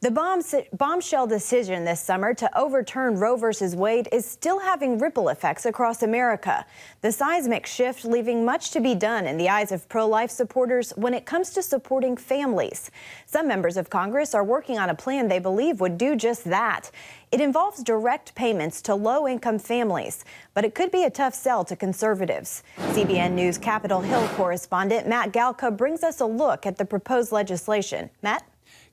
The bombshell decision this summer to overturn Roe v. Wade is still having ripple effects across America. The seismic shift leaving much to be done in the eyes of pro-life supporters when it comes to supporting families. Some members of Congress are working on a plan they believe would do just that. It involves direct payments to low-income families, but it could be a tough sell to conservatives. CBN News Capitol Hill correspondent Matt Galka brings us a look at the proposed legislation. Matt?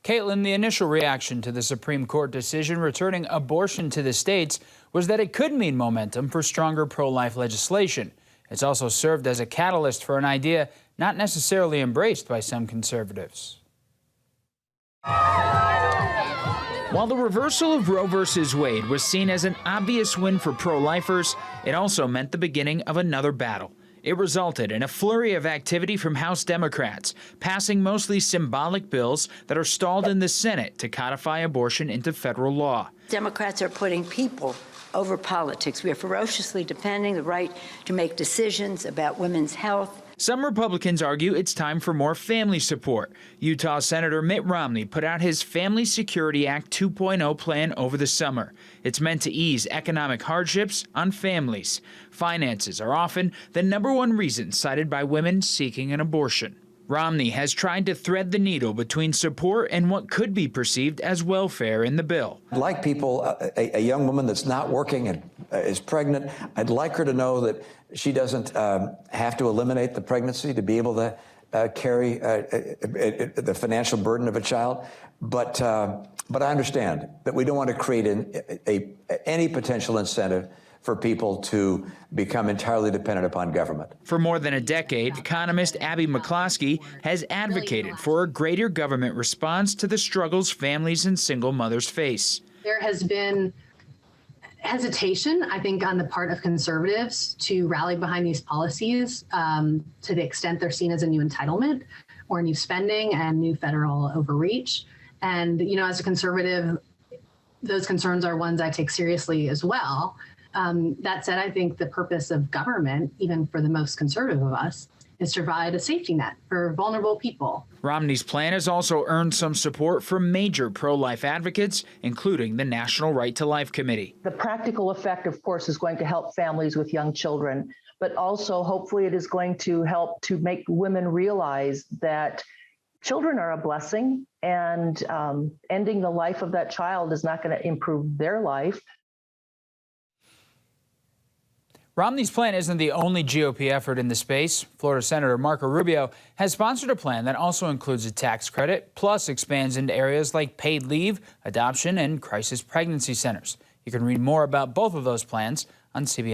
Caitlin, the initial reaction to the Supreme Court decision returning abortion to the states was that it could mean momentum for stronger pro-life legislation. It's also served as a catalyst for an idea not necessarily embraced by some conservatives. While the reversal of Roe v. Wade was seen as an obvious win for pro-lifers, it also meant the beginning of another battle. It resulted in a flurry of activity from House Democrats, passing mostly symbolic bills that are stalled in the Senate to codify abortion into federal law. Democrats are putting people over politics. We are ferociously defending the right to make decisions about women's health. Some Republicans argue it's time for more family support. Utah Senator Mitt Romney put out his Family Security Act 2.0 plan over the summer. It's meant to ease economic hardships on families. Finances are often the #1 reason cited by women seeking an abortion. Romney has tried to thread the needle between support and what could be perceived as welfare in the bill. I'd like people, a young woman that's not working and is pregnant, I'd like her to know that she doesn't have to eliminate the pregnancy to be able to carry the financial burden of a child. But I understand that we don't want to create any potential incentive for people to become entirely dependent upon government. For more than a decade, economist Abby McCloskey has advocated for a greater government response to the struggles families and single mothers face. There has been hesitation, I think, on the part of conservatives to rally behind these policies to the extent they're seen as a new entitlement or new spending and new federal overreach. And, you know, as a conservative, those concerns are ones I take seriously as well. That said, I think the purpose of government, even for the most conservative of us, is to provide a safety net for vulnerable people. Romney's plan has also earned some support from major pro-life advocates, including the National Right to Life Committee. The practical effect, of course, is going to help families with young children, but also hopefully it is going to help to make women realize that children are a blessing, and ending the life of that child is not going to improve their life. Romney's plan isn't the only GOP effort in the space. Florida Senator Marco Rubio has sponsored a plan that also includes a tax credit, plus expands into areas like paid leave, adoption, and crisis pregnancy centers. You can read more about both of those plans on CBN.